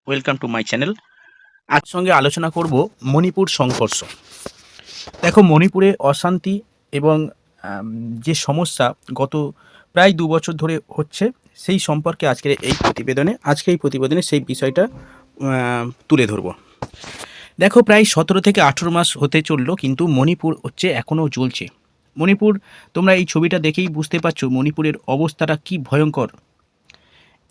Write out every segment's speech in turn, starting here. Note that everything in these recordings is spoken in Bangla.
Welcome to my channel. আজ সঙ্গে আলোচনা করব মণিপুর সংঘর্ষ। দেখো, মণিপুরে অশান্তি এবং আম, যে সমস্যা গত প্রায় 2 বছর ধরে হচ্ছে, সেই সম্পর্কে আজকে এই প্রতিবেদনে সেই বিষয়টা তুলে ধরব। দেখো, প্রায় 17 থেকে 18 মাস হতে চললো, কিন্তু মণিপুর হচ্ছে এখনও জ্বলছে। মণিপুর, তোমরা এই ছবিটা দেখেই বুঝতে পারছো মণিপুরের অবস্থাটা কি ভয়ঙ্কর।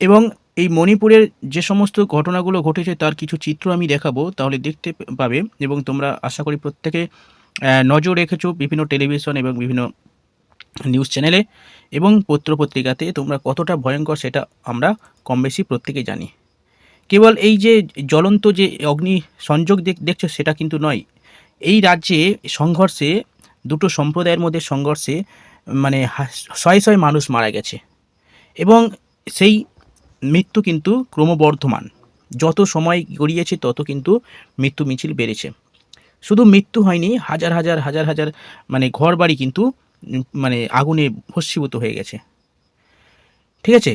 এবং এই মণিপুরের যে সমস্ত ঘটনাগুলো ঘটেছে তার কিছু চিত্র আমি দেখাবো, তাহলে দেখতে পাবে। এবং তোমরা আশা করি প্রত্যেকে নজর রেখেছো বিভিন্ন টেলিভিশন এবং বিভিন্ন নিউজ চ্যানেলে এবং পত্রপত্রিকাতে তোমরা কতটা ভয়ঙ্কর সেটা আমরা কম বেশি প্রত্যেকেই জানি। কেবল এই যে জ্বলন্ত যে অগ্নি সংযোগ দেখছো সেটা কিন্তু নয়। এই রাজ্যে সংঘর্ষে দুটো সম্প্রদায়ের মধ্যে সংঘর্ষে মানে শয়ে শয়ে মানুষ মারা গেছে এবং সেই মৃত্যু কিন্তু ক্রমবর্ধমান। যত সময় গড়িয়েছে তত কিন্তু মৃত্যু মিছিল বেড়েছে। শুধু মৃত্যু হয়নি, হাজার হাজার হাজার হাজার মানে ঘর বাড়ি কিন্তু মানে আগুনে ভস্মীভূত হয়ে গেছে। ঠিক আছে,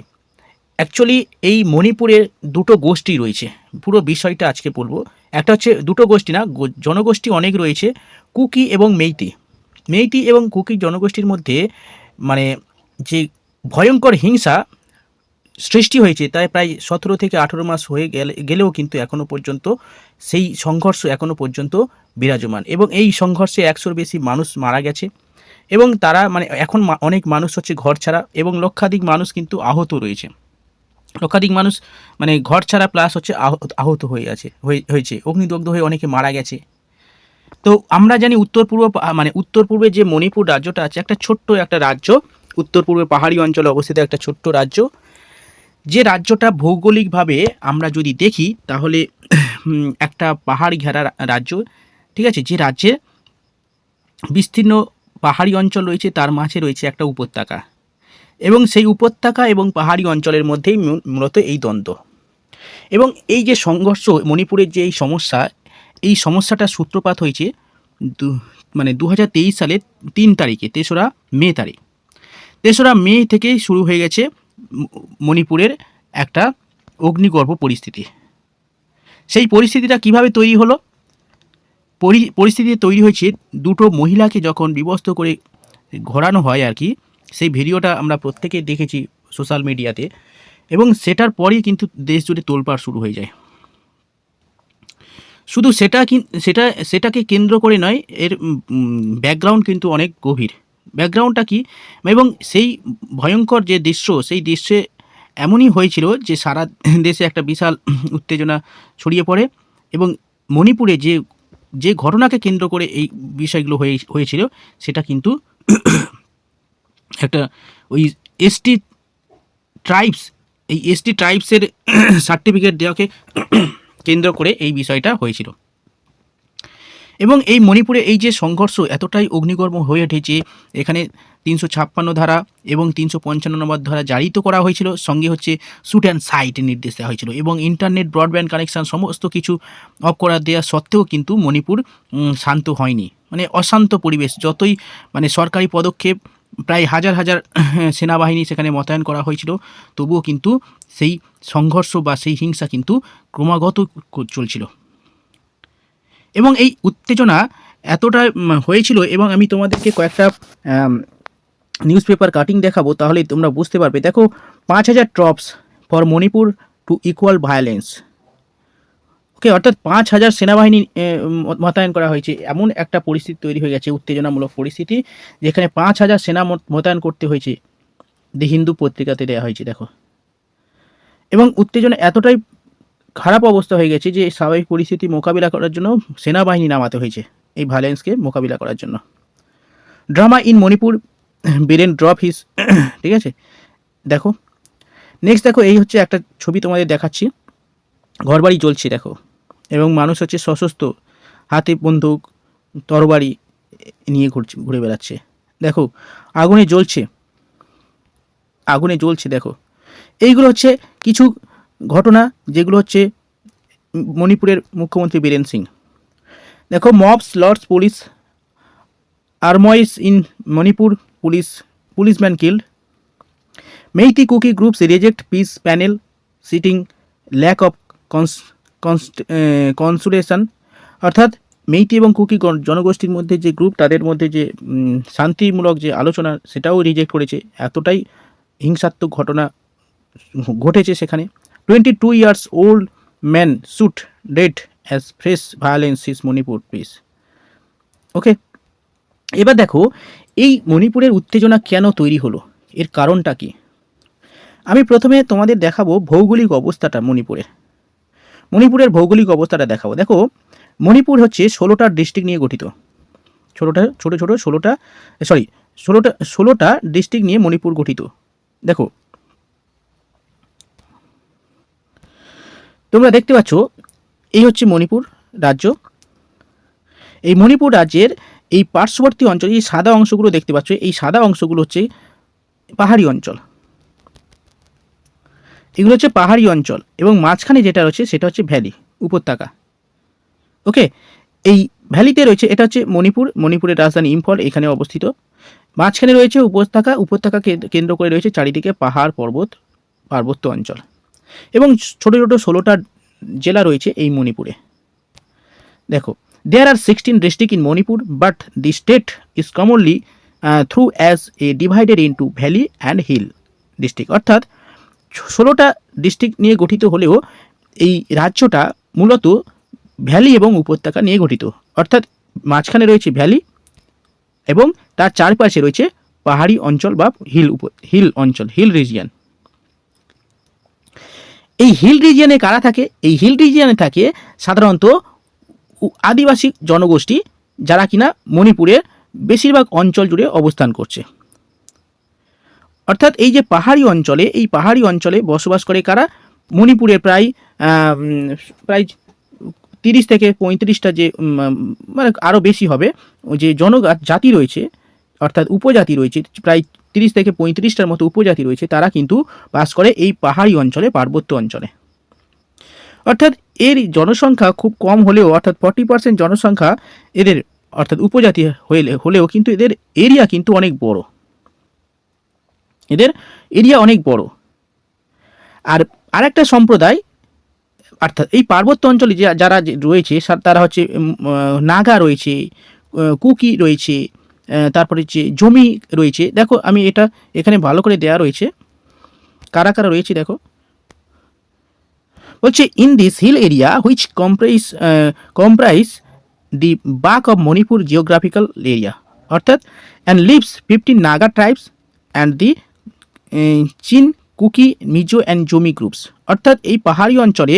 অ্যাকচুয়ালি এই মণিপুরের দুটো গোষ্ঠী রয়েছে, পুরো বিষয়টা আজকে বলবো। একটা হচ্ছে দুটো গোষ্ঠী না, জনগোষ্ঠী অনেক রয়েছে, কুকি এবং মেইতি। মেইতি এবং কুকি জনগোষ্ঠীর মধ্যে মানে যে ভয়ঙ্কর হিংসা সৃষ্টি হয়েছে, তাই প্রায় 17 থেকে 18 মাস হয়ে গেলেও কিন্তু এখনও পর্যন্ত সেই সংঘর্ষ এখনও পর্যন্ত বিরাজমান। এবং এই সংঘর্ষে 100-র বেশি মানুষ মারা গেছে এবং তারা মানে এখন অনেক মানুষ হচ্ছে ঘর ছাড়া এবং লক্ষাধিক মানুষ কিন্তু আহত রয়েছে। লক্ষাধিক মানুষ মানে ঘর ছাড়া প্লাস হচ্ছে আহত হয়েছে, অগ্নিদগ্ধ হয়ে অনেকে মারা গেছে। তো আমরা জানি উত্তর পূর্বে যে মণিপুর রাজ্যটা আছে, একটা ছোট্ট একটা রাজ্য, উত্তর পূর্বে পাহাড়ি অঞ্চলে অবস্থিত একটা ছোট্ট রাজ্য। যে রাজ্যটা ভৌগোলিকভাবে আমরা যদি দেখি তাহলে একটা পাহাড় ঘেরা রাজ্য। ঠিক আছে, যে রাজ্যে বিস্তীর্ণ পাহাড়ি অঞ্চল রয়েছে, তার মাঝে রয়েছে একটা উপত্যকা এবং সেই উপত্যকা এবং পাহাড়ি অঞ্চলের মধ্যেই মূলত এই দ্বন্দ্ব। এবং এই যে সংঘর্ষ, মণিপুরের যে এই সমস্যাটার সূত্রপাত হয়েছে 2023 সালের 3 তারিখে, 3রা মে থেকেই শুরু হয়ে গেছে মণিপুরের একটা অগ্নিগর্ভ পরিস্থিতি। সেই পরিস্থিতিটা কিভাবে তৈরি হলো? পরিস্থিতি তৈরি হয়েছে দুটো মহিলাকে যখন বিবস্ত্র করে ঘোরানো হয় আর কি। সেই ভিডিওটা আমরা প্রত্যেকে দেখেছি সোশ্যাল মিডিয়াতে এবং সেটার পরেই কিন্তু দেশ জুড়ে তোলপাড় শুরু হয়ে যায়। শুধু সেটাকে কেন্দ্র করে নয়, এর ব্যাকগ্রাউন্ড কিন্তু অনেক গভীর। ব্যাকগ্রাউন্ডটা কি? এবং সেই ভয়ঙ্কর যে দৃশ্য, সেই দৃশ্যে এমনই হয়েছিল যে সারা দেশে একটা বিশাল উত্তেজনা ছড়িয়ে পড়ে এবং মণিপুরে যে ঘটনাকে কেন্দ্র করে এই বিষয়গুলো হয়েছিল সেটা কিন্তু একটা ওই এসটি ট্রাইবসের সার্টিফিকেট দেওয়াকে কেন্দ্র করে এই বিষয়টা হয়েছিল। এবং এই মণিপুরে এই যে সংঘর্ষ এতটাই অগ্নিগর্ভ হয়ে উঠেছে, এখানে 356 ধারা এবং 355 নম্বর ধারা জারি তো করা হয়েছিল, সঙ্গে হচ্ছে শ্যুট অ্যান্ড সাইট নির্দেশ দেওয়া হয়েছিল এবং ইন্টারনেট ব্রডব্যান্ড কানেকশান সমস্ত কিছু অফ করা দেওয়া সত্ত্বেও কিন্তু মণিপুর শান্ত হয়নি। মানে অশান্ত পরিবেশ, যতই মানে সরকারি পদক্ষেপ, প্রায় হাজার হাজার সেনাবাহিনী সেখানে মোতায়েন করা হয়েছিল, তবুও কিন্তু সেই সংঘর্ষ বা সেই হিংসা কিন্তু ক্রমাগত চলছিল। এবং এই উত্তেজনা এতটা হয়েছিল এবং আমি তোমাদেরকে কয়েকটা নিউজ পেপার কাটিং দেখাবো, তাহলে তোমরা বুঝতে পারবে। দেখো, 5000 troops for Manipur to equal violence. Okay, অর্থাৎ 5000 সেনাবাহিনী মোতায়েন করা হয়েছে। এমন একটা পরিস্থিতি তৈরি হয়ে গেছে, উত্তেজনামূলক পরিস্থিতি, যেখানে 5000 সেনা মোতায়েন করতে হয়েছে। দি হিন্দু পত্রিকাতে দেওয়া হয়েছে, দেখো। এবং উত্তেজনা এতটাই খারাপ অবস্থা হয়ে গেছে যে স্বাভাবিক পরিস্থিতি মোকাবিলা করার জন্য সেনাবাহিনী নামাতে হয়েছে এই ভায়োলেন্সকে মোকাবিলা করার জন্য। Drama in Manipur, Biren drop his. ঠিক আছে, দেখো নেক্সট। দেখো, এই হচ্ছে একটা ছবি তোমাদের দেখাচ্ছি, ঘরবাড়ি জ্বলছে দেখো, এবং মানুষ হচ্ছে সশস্ত্র, হাতে বন্দুক তরবারি নিয়ে ঘুরে বেড়াচ্ছে। দেখো, আগুনে জ্বলছে দেখো। এইগুলো হচ্ছে কিছু ঘটনা যেগুলো হচ্ছে মণিপুরের মুখ্যমন্ত্রী বীরেন সিং। দেখো, mobs loot police armouries in Manipur, policeman killed. Meitei Kuki groups reject peace panel citing lack of consultation, অর্থাৎ মেইতি এবং কুকি জনগোষ্ঠীর মধ্যে যে গ্রুপ, তাদের মধ্যে যে শান্তিমূলক যে আলোচনা, সেটাও রিজেক্ট করেছে। এতটাই হিংসাত্মক ঘটনা ঘটেছে সেখানে। 22 years old man shoot dead as fresh violence is Manipur peace. Okay, এবার দেখো এই মণিপুরের উত্তেজনা কেন তৈরি হলো, এর কারণটা কি। আমি প্রথমে তোমাদের দেখাবো ভৌগোলিক অবস্থাটা মণিপুরের ভৌগোলিক অবস্থাটা দেখাবো। দেখো মণিপুর হচ্ছে 16টা ডিস্ট্রিক্ট নিয়ে গঠিত। ষোলোটা ডিস্ট্রিক্ট নিয়ে মণিপুর গঠিত। দেখো তোমরা দেখতে পাচ্ছ, এই হচ্ছে মণিপুর রাজ্য। এই মণিপুর রাজ্যের এই পার্শ্ববর্তী অঞ্চল, এই সাদা অংশগুলো দেখতে পাচ্ছ, এই সাদা অংশগুলো হচ্ছে পাহাড়ি অঞ্চল। এগুলো হচ্ছে পাহাড়ি অঞ্চল, এবং মাঝখানে যেটা রয়েছে সেটা হচ্ছে ভ্যালি, উপত্যকা। ওকে, এই ভ্যালিতে রয়েছে, এটা হচ্ছে মণিপুরের রাজধানী ইম্ফল, এখানে অবস্থিত। মাঝখানে রয়েছে উপত্যকাকে কেন্দ্র করে রয়েছে চারিদিকে পাহাড়, পার্বত্য অঞ্চল, এবং ছোট ছোট 16টা জেলা রয়েছে এই মণিপুরে। দেখো, there are 16 districts in Manipur, but the state is commonly through as a divided into valley and hill district। অর্থাৎ 16টা ডিস্ট্রিক্ট নিয়ে গঠিত হলেও এই রাজ্যটা মূলত ভ্যালি এবং উপত্যকা নিয়ে গঠিত। অর্থাৎ মাঝখানে রয়েছে ভ্যালি এবং তার চারপাশে রয়েছে পাহাড়ি অঞ্চল বা হিল রিজিয়ন। এই হিল রিজিয়নে কারা থাকে? এই হিল রিজিয়নে থাকে সাধারণত আদিবাসী জনগোষ্ঠী, যারা কিনা মণিপুরের বেশিরভাগ অঞ্চল জুড়ে অবস্থান করছে। অর্থাৎ এই যে পাহাড়ি অঞ্চলে বসবাস করে কারা? মণিপুরের প্রায় 30 থেকে 35টা যে মানে আরও বেশি হবে যে জনজাতি রয়েছে, অর্থাৎ উপজাতি রয়েছে, প্রায় 30 থেকে 35টার মতো উপজাতি রয়েছে, তারা কিন্তু বাস করে এই পাহাড়ি অঞ্চলে, পার্বত্য অঞ্চলে। অর্থাৎ এর জনসংখ্যা খুব কম হলেও, অর্থাৎ 40% জনসংখ্যা এদের, অর্থাৎ উপজাতি হলেও কিন্তু এদের এরিয়া কিন্তু অনেক বড়। আর আরেকটা সম্প্রদায়, অর্থাৎ এই পার্বত্য অঞ্চলে যারা রয়েছে তারা হচ্ছে নাগা রয়েছে, কুকি রয়েছে, তারপরে হচ্ছে জমি রয়েছে। দেখো আমি এটা এখানে ভালো করে দেয়া রয়েছে কারা কারা রয়েছে। দেখো বলছে, in this hill area which comprise the bulk of Manipur geographical area, অর্থাৎ and lives 15 Naga tribes and the Chin, Kuki, Mizo and Zomi groups. অর্থাৎ এই পাহাড়ি অঞ্চলে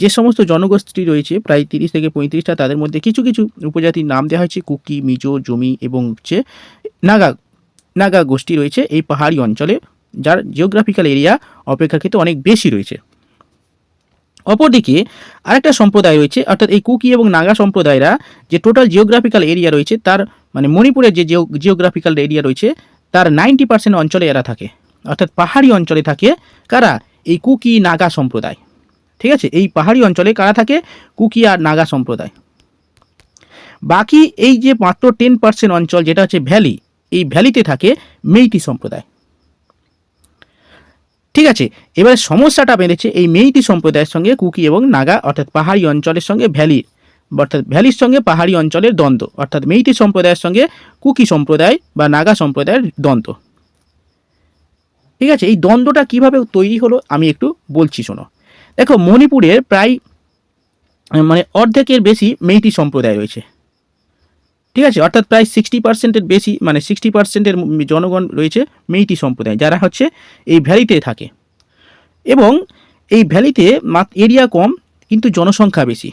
যে সমস্ত জনগোষ্ঠী রয়েছে প্রায় 30 থেকে 35টা, তাদের মধ্যে কিছু কিছু উপজাতির নাম দেওয়া হয়েছে কুকি, মিজো, জমি এবং হচ্ছে নাগা গোষ্ঠী রয়েছে এই পাহাড়ি অঞ্চলে, যার জিওগ্রাফিক্যাল এরিয়া অপেক্ষাকৃত অনেক বেশি রয়েছে। অপরদিকে আরেকটা সম্প্রদায় রয়েছে, অর্থাৎ এই কুকি এবং নাগা সম্প্রদায়রা যে টোটাল জিওগ্রাফিক্যাল এরিয়া রয়েছে, তার মানে মণিপুরের যে জিওগ্রাফিক্যাল এরিয়া রয়েছে তার 90% অঞ্চলে এরা থাকে। অর্থাৎ পাহাড়ি অঞ্চলে থাকে কারা? এই কুকি, নাগা সম্প্রদায়। ঠিক আছে, এই পাহাড়ি অঞ্চলে কারা থাকে? কুকি আর নাগা সম্প্রদায়। বাকি এই যে মাত্র 10% অঞ্চল যেটা হচ্ছে ভ্যালি, এই ভ্যালিতে থাকে মেইতি সম্প্রদায়। ঠিক আছে, এবারে সমস্যাটা বেঁধেছে এই মেইতি সম্প্রদায়ের সঙ্গে কুকি এবং নাগা, অর্থাৎ পাহাড়ি অঞ্চলের সঙ্গে ভ্যালির সঙ্গে পাহাড়ি অঞ্চলের দ্বন্দ্ব, অর্থাৎ মেইতি সম্প্রদায়ের সঙ্গে কুকি সম্প্রদায় বা নাগা সম্প্রদায়ের দ্বন্দ্ব। ঠিক আছে, এই দ্বন্দ্বটা কিভাবে তৈরি হলো আমি একটু বলছি, শোনো। দেখো, মণিপুরের প্রায় মানে অর্ধেকের বেশি মেইতি সম্প্রদায় রয়েছে। ঠিক আছে, অর্থাৎ প্রায় 60%-এর বেশি, মানে 60%-এর জনগণ রয়েছে মেইতি সম্প্রদায়, যারা হচ্ছে এই ভ্যালিতে থাকে। এবং এই ভ্যালিতে এরিয়া কম কিন্তু জনসংখ্যা বেশি।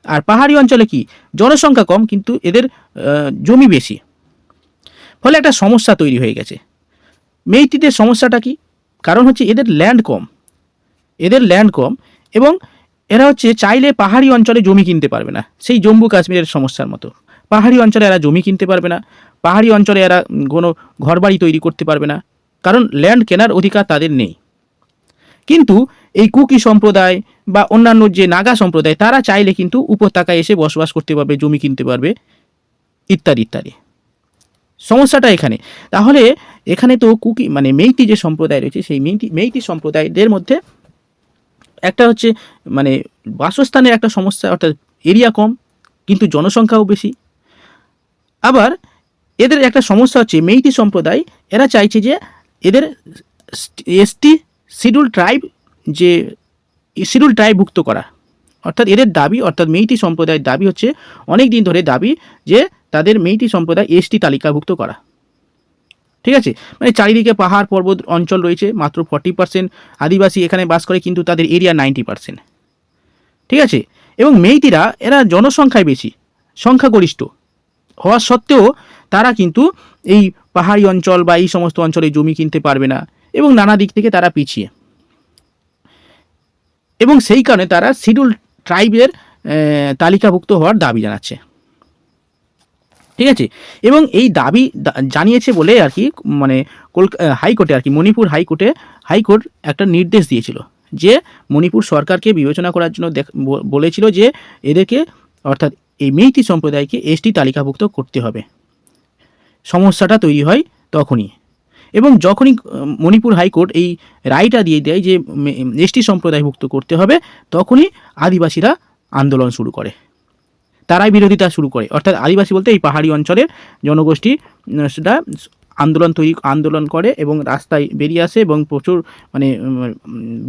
আর পাহাড়ি অঞ্চলে কি জনসংখ্যা কম কিন্তু এদের জমি বেশি, ফলে একটা সমস্যা তৈরি হয়ে গেছে। মেইতিদের সমস্যাটা কি? কারণ হচ্ছে এদের ল্যান্ড কম এবং এরা হচ্ছে চাইলে পাহাড়ি অঞ্চলে জমি কিনতে পারবে না, সেই জম্মু কাশ্মীরের সমস্যার মতো। পাহাড়ি অঞ্চলে এরা জমি কিনতে পারবে না, পাহাড়ি অঞ্চলে এরা কোনো ঘরবাড়ি তৈরি করতে পারবে না, কারণ ল্যান্ড কেনার অধিকার তাদের নেই। কিন্তু এই কুকি সম্প্রদায় বা অন্যান্য যে নাগা সম্প্রদায়, তারা চাইলে কিন্তু উপত্যকায় এসে বসবাস করতে পারবে, জমি কিনতে পারবে, ইত্যাদি ইত্যাদি। সমস্যাটা এখানে। তাহলে এখানে তো কুকি মানে মেইতি যে সম্প্রদায় রয়েছে, সেই মেইতি সম্প্রদায়দের মধ্যে একটা হচ্ছে মানে বাসস্থানের একটা সমস্যা, অর্থাৎ এরিয়া কম কিন্তু জনসংখ্যাও বেশি। আবার এদের একটা সমস্যা হচ্ছে মেইতি সম্প্রদায়, এরা চাইছে যে এদের এসটি শিডিউল ট্রাইব, যে শিডিউল ট্রাইবভুক্ত করা, অর্থাৎ এদের দাবি, অর্থাৎ মেইতি সম্প্রদায়ের দাবি হচ্ছে অনেক দিন ধরে দাবি যে তাদের মেইতি সম্প্রদায় এসটি তালিকাভুক্ত করা। ঠিক আছে, মানে চারিদিকে পাহাড় পর্বত অঞ্চল রয়েছে, মাত্র 40% আদিবাসী এখানে বাস করে, কিন্তু তাদের এরিয়া 90%। ঠিক আছে, এবং মেইতিরা এরা জনসংখ্যায় বেশি, সংখ্যাগরিষ্ঠ হওয়া সত্ত্বেও তারা কিন্তু এই পাহাড়ি অঞ্চল বা এই সমস্ত অঞ্চলে জমি কিনতে পারবে না, এবং নানা দিক থেকে তারা পিছিয়ে, এবং সেই কারণে তারা শিডিউল ট্রাইবের তালিকাভুক্ত হওয়ার দাবি জানাচ্ছে। ঠিক আছে, এবং এই দাবি জানিয়েছে বলে আর কি, মানে হাইকোর্টে আর কি, মণিপুর হাইকোর্ট একটা নির্দেশ দিয়েছিল যে মণিপুর সরকারকে বিবেচনা করার জন্য বলেছিল যে এদেরকে, অর্থাৎ এই মেইতি সম্প্রদায়কে এসটি তালিকাভুক্ত করতে হবে। সমস্যাটা তৈরি হয় তখনই, এবং যখনই মণিপুর হাইকোর্ট এই রায়টা দিয়ে দেয় যে এসটি সম্প্রদায়ভুক্ত করতে হবে, তখনই আদিবাসীরা আন্দোলন শুরু করে, তারাই বিরোধিতা শুরু করে। অর্থাৎ আদিবাসী বলতে এই পাহাড়ি অঞ্চলের জনগোষ্ঠী সেটা আন্দোলন করে এবং রাস্তায় বেরিয়ে আসে এবং প্রচুর মানে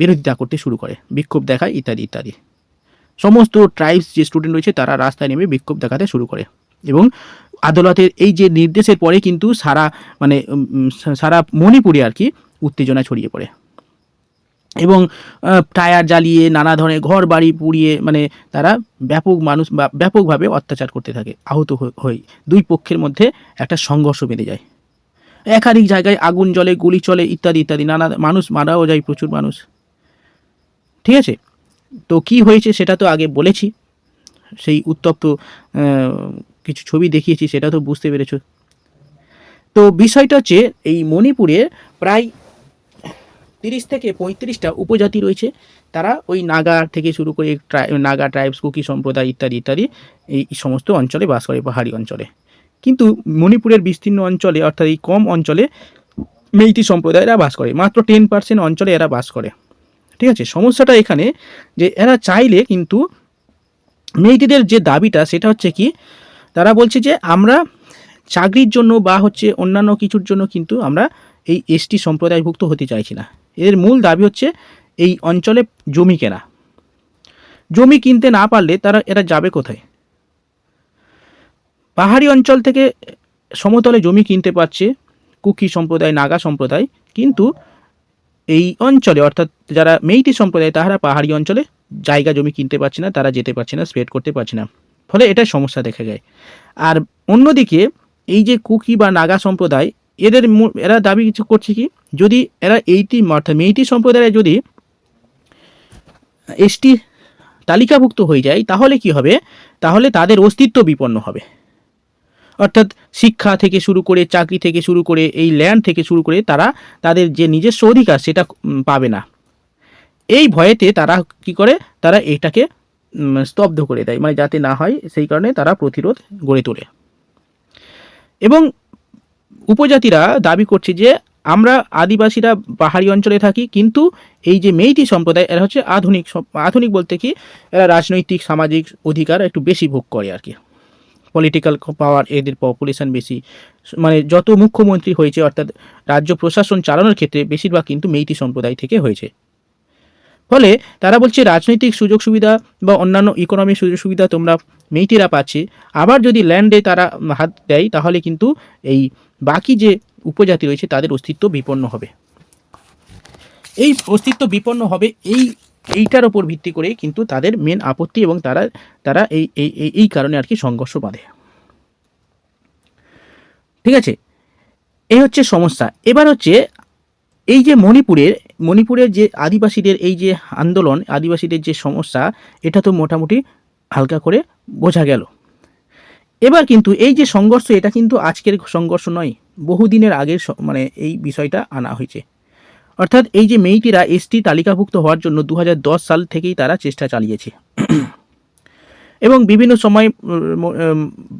বিরোধিতা করতে শুরু করে, বিক্ষোভ দেখায় ইত্যাদি ইত্যাদি। সমস্ত ট্রাইবস যে স্টুডেন্ট রয়েছে তারা রাস্তায় নেমে বিক্ষোভ দেখাতে শুরু করে, এবং আদালতের এই যে নির্দেশের পরে কিন্তু সারা মণিপুরে আর কি উত্তেজনা ছড়িয়ে পড়ে, এবং টায়ার জ্বালিয়ে নানা ধরনের ঘর বাড়ি পুড়িয়ে মানে তারা ব্যাপকভাবে অত্যাচার করতে থাকে। আহত হয়ে দুই পক্ষের মধ্যে একটা সংঘর্ষ বেঁধে যায়, একাধিক জায়গায় আগুন জ্বলে, গুলি চলে ইত্যাদি ইত্যাদি, নানা মানুষ মারাও যায়, প্রচুর মানুষ। ঠিক আছে, তো কি হয়েছে সেটা তো আগে বলেছি, সেই উত্তপ্ত কিছু ছবি দেখিয়েছি, সেটা তো বুঝতে পেরেছ। তো বিষয়টা হচ্ছে এই মণিপুরে প্রায় 30 থেকে 35টা উপজাতি রয়েছে, তারা ওই নাগা থেকে শুরু করে নাগা ট্রাইবস, কুকি সম্প্রদায় ইত্যাদি ইত্যাদি এই সমস্ত অঞ্চলে বাস করে, পাহাড়ি অঞ্চলে। কিন্তু মণিপুরের বিস্তীর্ণ অঞ্চলে, অর্থাৎ এই কম অঞ্চলে মেইতি সম্প্রদায়রা বাস করে, মাত্র 10% অঞ্চলে এরা বাস করে। ঠিক আছে, সমস্যাটা এখানে যে এরা চাইলে কিন্তু মেইতিদের যে দাবিটা সেটা হচ্ছে কি, তারা বলছে যে আমরা চাকরির জন্য বা হচ্ছে অন্যান্য কিছুর জন্য কিন্তু আমরা এই এসটি সম্প্রদায়ভুক্ত হতে চাইছি না। এদের মূল দাবি হচ্ছে এই অঞ্চলে জমি কেনা। জমি কিনতে না পারলে এরা যাবে কোথায়? পাহাড়ি অঞ্চল থেকে সমতলে জমি কিনতে পারছে কুকি সম্প্রদায়, নাগা সম্প্রদায়, কিন্তু এই অঞ্চলে অর্থাৎ যারা মেইতি সম্প্রদায় তাহারা পাহাড়ি অঞ্চলে জায়গা জমি কিনতে পারছে না, তারা যেতে পারছে না, স্প্রেড করতে পারছে না, ফলে এটা সমস্যা দেখা যায়। আর অন্যদিকে এই যে কুকি বা নাগা সম্প্রদায়, এরা দাবি কিছু করছে কি, যদি এরা অর্থাৎ মেইতি সম্প্রদায়ে যদি এসটি তালিকাভুক্ত হয়ে যায় তাহলে কি হবে, তাহলে তাদের অস্তিত্ব বিপন্ন হবে। অর্থাৎ শিক্ষা থেকে শুরু করে, চাকরি থেকে শুরু করে, এই ল্যান্ড থেকে শুরু করে তারা তাদের যে নিজস্ব অধিকার সেটা পাবে না। এই ভয়েতে তারা কি করে, তারা এটাকে স্তব্ধ করে দেয়, মানে যাতে না হয় সেই কারণে তারা প্রতিরোধ গড়ে তোলে। এবং উপজাতিরা দাবি করছে যে আমরা আদিবাসীরা পাহাড়ি অঞ্চলে থাকি, কিন্তু এই যে মেইতি সম্প্রদায় এরা হচ্ছে আধুনিক বলতে কি, এরা রাজনৈতিক সামাজিক অধিকার একটু বেশি ভোগ করে আর কি, পলিটিক্যাল পাওয়ার, এদের পপুলেশন বেশি, মানে যত মুখ্যমন্ত্রী হয়েছে অর্থাৎ রাজ্য প্রশাসন চালানোর ক্ষেত্রে বেশিরভাগ কিন্তু মেইতি সম্প্রদায় থেকে হয়েছে। ফলে তারা বলছে রাজনৈতিক সুযোগ সুবিধা বা অন্যান্য ইকোনমিক সুযোগ সুবিধা তোমরা মেইতিরা পাচ্ছে, আবার যদি ল্যান্ডে তারা হাত দেয় তাহলে কিন্তু এই বাকি যে উপজাতি রয়েছে তাদের অস্তিত্ব বিপন্ন হবে। এই অস্তিত্ব বিপন্ন হবে এইটার ওপর ভিত্তি করে কিন্তু তাদের মেন আপত্তি, এবং তারা এই কারণে আর কি সংঘর্ষ বাঁধে। ঠিক আছে, এই হচ্ছে সমস্যা। এবার হচ্ছে এই যে মণিপুরের যে আদিবাসীদের এই যে আন্দোলন, আদিবাসীদের যে সমস্যা, এটা তো মোটামুটি হালকা করে বোঝা গেল। এবার কিন্তু এই যে সংঘর্ষ, এটা কিন্তু আজকের সংঘর্ষ নয়, বহুদিনের আগের মানে এই বিষয়টা আনা হয়েছে। অর্থাৎ এই যে মেইতিরা এসটি তালিকাভুক্ত হওয়ার জন্য 2010 সাল থেকেই তারা চেষ্টা চালিয়েছে। এবং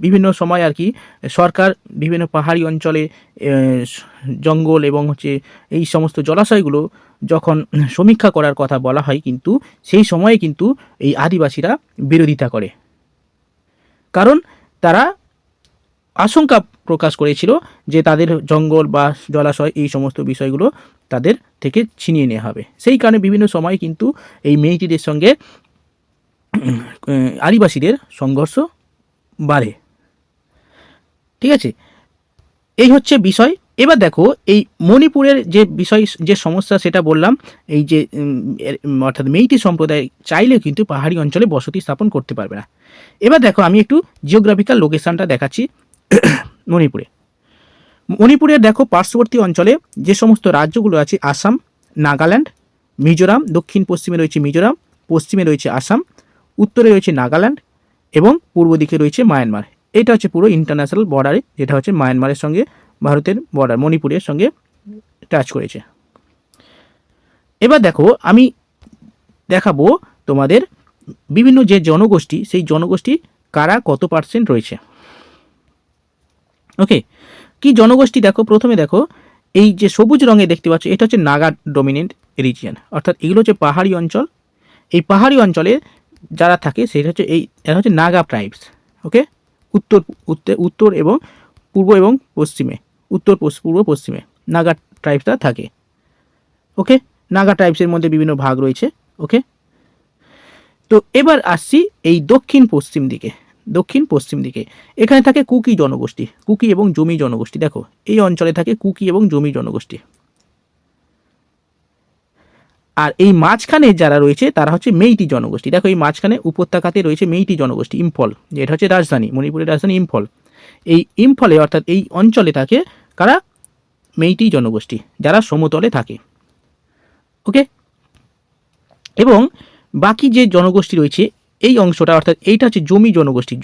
বিভিন্ন সময় আর কি সরকার বিভিন্ন পাহাড়ি অঞ্চলে জঙ্গল এবং হচ্ছে এই সমস্ত জলাশয়গুলো যখন সমীক্ষা করার কথা বলা হয়, কিন্তু সেই সময়ে কিন্তু এই আদিবাসীরা বিরোধিতা করে, কারণ তারা আশঙ্কা প্রকাশ করেছিল যে তাদের জঙ্গল বা জলাশয় এই সমস্ত বিষয়গুলো তাদের থেকে ছিনিয়ে নেওয়া হবে। সেই কারণে বিভিন্ন সময় কিন্তু এই মেইটিদের সঙ্গে আদিবাসীদের সংঘর্ষ বাড়ে। ঠিক আছে, এই হচ্ছে বিষয়। এবার দেখো এই মণিপুরের যে বিষয়, যে সমস্যা সেটা বললাম, এই যে অর্থাৎ মেইটি সম্প্রদায় চাইলে কিন্তু পাহাড়ি অঞ্চলে বসতি স্থাপন করতে পারবে না। এবার দেখো আমি একটু জিওগ্রাফিক্যাল লোকেশনটা দেখাচ্ছি। মণিপুরের দেখো পার্শ্ববর্তী অঞ্চলে যে সমস্ত রাজ্যগুলো আছে, আসাম, নাগাল্যান্ড, মিজোরাম, দক্ষিণ পশ্চিমে রয়েছে মিজোরাম, পশ্চিমে রয়েছে আসাম, উত্তরে রয়েছে নাগাল্যান্ড এবং পূর্ব দিকে রয়েছে মায়ানমার। এটা হচ্ছে পুরো ইন্টারন্যাশনাল বর্ডারে, যেটা হচ্ছে মায়ানমারের সঙ্গে ভারতের বর্ডার মণিপুরের সঙ্গে টাচ করেছে। এবার দেখো আমি দেখাবো তোমাদের বিভিন্ন যে জনগোষ্ঠী, সেই জনগোষ্ঠী কারা কত পার্সেন্ট রয়েছে। ওকে, কি জনগোষ্ঠী দেখো, প্রথমে দেখো এই যে সবুজ রঙে দেখতে পাচ্ছ, এটা হচ্ছে নাগা ডমিনেন্ট রিজিয়ন, অর্থাৎ এগুলো হচ্ছে পাহাড়ি অঞ্চল। এই পাহাড়ি অঞ্চলে যারা থাকে সেটা হচ্ছে এরা হচ্ছে নাগা ট্রাইবস। ওকে, উত্তর এবং পূর্ব এবং পশ্চিমে, পূর্ব পশ্চিমে নাগা ট্রাইবসরা থাকে। ওকে, নাগা ট্রাইবসের মধ্যে বিভিন্ন ভাগ রয়েছে। ওকে, তো এবার আসছি এই দক্ষিণ পশ্চিম দিকে এখানে থাকে কুকি জনগোষ্ঠী, কুকি এবং জমি জনগোষ্ঠী। দেখো এই অঞ্চলে থাকে কুকি এবং জমি জনগোষ্ঠী। আর এই মাঝখানে যারা রয়েছে তারা হচ্ছে মেইটি জনগোষ্ঠী। দেখো এই মাঝখানে উপত্যকাতে রয়েছে মেইটি জনগোষ্ঠী, ইম্ফল, যেটা হচ্ছে রাজধানী, মণিপুরের রাজধানী ইম্ফল। এই ইম্ফলে অর্থাৎ এই অঞ্চলে থাকে কারা, মেইটি জনগোষ্ঠী, যারা সমতলে থাকে। ওকে, এবং বাকি যে জনগোষ্ঠী রয়েছে এই অংশটা, অর্থাৎ এইটা হচ্ছে জমি জনগোষ্ঠী,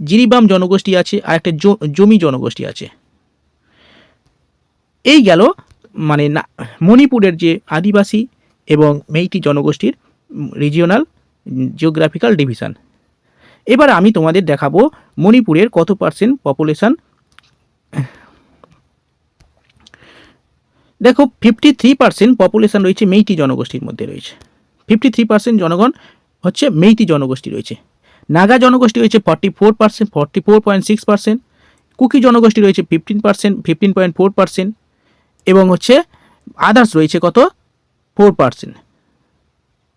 জিরিবাম জনগোষ্ঠী আছে, আর একটা জমি জনগোষ্ঠী আছে। এই গেল মানে মণিপুরের যে আদিবাসী এবং মেইটি জনগোষ্ঠীর রিজিওনাল জিওগ্রাফিক্যাল ডিভিশন। এবার আমি তোমাদের দেখাবো মণিপুরের কত পার্সেন্ট পপুলেশন। দেখো 53% পপুলেশন রয়েছে মেইটি জনগোষ্ঠীর মধ্যে রয়েছে। 53% জনগণ হচ্ছে মেইটি জনগোষ্ঠী রয়েছে। নাগা জনগোষ্ঠী রয়েছে 44%, 44.6%। কুকি জনগোষ্ঠী রয়েছে 15%, 15.4%। এবং হচ্ছে আদার্স রয়েছে কত, 4%।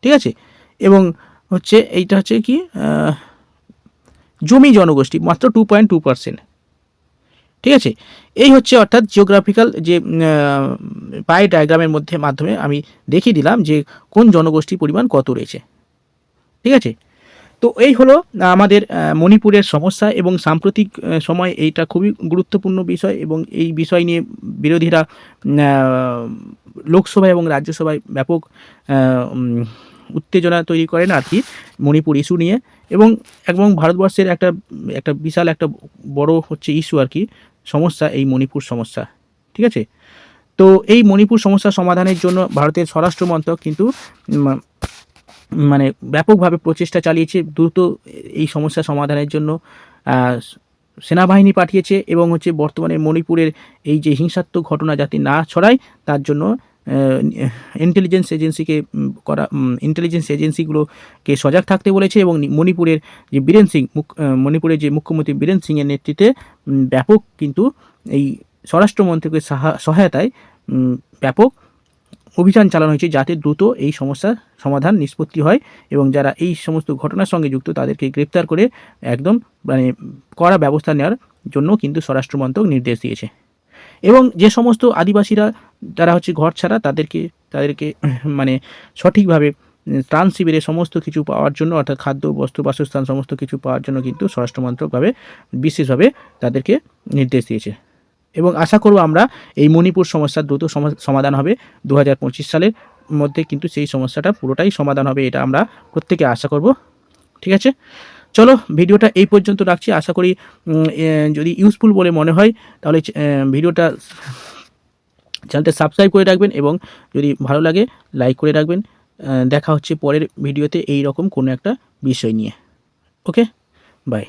ঠিক আছে, এবং হচ্ছে এইটা হচ্ছে কি জমি জনগোষ্ঠী মাত্র 2.2%। ঠিক আছে, এই হচ্ছে অর্থাৎ জিওগ্রাফিক্যাল যে পাই ডায়াগ্রামের মাধ্যমে আমি দেখিয়ে দিলাম যে কোন জনগোষ্ঠীর পরিমাণ কত রয়েছে। ঠিক আছে, তো এই হলো আমাদের মণিপুরের সমস্যা এবং সাম্প্রতিক সময় এইটা খুবই গুরুত্বপূর্ণ বিষয়, এবং এই বিষয় নিয়ে বিরোধীরা লোকসভায় এবং রাজ্যসভায় ব্যাপক উত্তেজনা তৈরি করেন আর কি মণিপুর ইস্যু নিয়ে, এবং ভারতবর্ষের একটা বিশাল একটা বড় হচ্ছে ইস্যু আর কি, সমস্যা, এই মণিপুর সমস্যা। ঠিক আছে, তো এই মণিপুর সমস্যা সমাধানের জন্য ভারতের স্বরাষ্ট্র মন্ত্রক কিন্তু মানে ব্যাপকভাবে প্রচেষ্টা চালিয়েছে। দ্রুত এই সমস্যা সমাধানের জন্য সেনাবাহিনী পাঠিয়েছে, এবং হচ্ছে বর্তমানে মণিপুরের এই যে হিংসাত্মক ঘটনা যাতে না ছড়ায় তার জন্য ইন্টেলিজেন্স এজেন্সিগুলোকে সজাগ থাকতে বলেছে। এবং মণিপুরের যে মুখ্যমন্ত্রী বীরেন সিংয়ের নেতৃত্বে ব্যাপক কিন্তু এই স্বরাষ্ট্রমন্ত্রকের সহায়তায় ব্যাপক অভিযান চালানো হয়েছে যাতে দ্রুত এই সমস্যার সমাধান নিষ্পত্তি হয়, এবং যারা এই সমস্ত ঘটনার সঙ্গে যুক্ত তাদেরকে গ্রেপ্তার করে একদম মানে কড়া ব্যবস্থা নেওয়ার জন্য কিন্তু স্বরাষ্ট্রমন্ত্রক নির্দেশ দিয়েছে। এবং যে সমস্ত আদিবাসীরা যারা হচ্ছে ঘর ছাড়া তাদেরকে মানে সঠিকভাবে ত্রাণ শিবিরে সমস্ত কিছু পাওয়ার জন্য, অর্থাৎ খাদ্য, বস্ত্র, বাসস্থান সমস্ত কিছু পাওয়ার জন্য কিন্তু স্বরাষ্ট্রমন্ত্রকভাবে বিশেষভাবে তাদেরকে নির্দেশ দিয়েছে। এবং আশা করব আমরা এই মণিপুর সমস্যার দ্রুত সমাধান হবে 2025 সালের মধ্যে, কিন্তু সেই সমস্যাটা পুরোটাই সমাধান হবে, এটা আমরা প্রত্যেকে আশা করব। ঠিক আছে, চলো ভিডিওটা এই পর্যন্ত রাখছি। আশা করি যদি ইউজফুল বলে মনে হয় তাহলে চ্যানেলটা সাবস্ক্রাইব করে রাখবেন, এবং যদি ভালো লাগে লাইক করে রাখবেন। দেখা হচ্ছে পরের ভিডিওতে এই রকম কোনো একটা বিষয় নিয়ে। ওকে, বাই।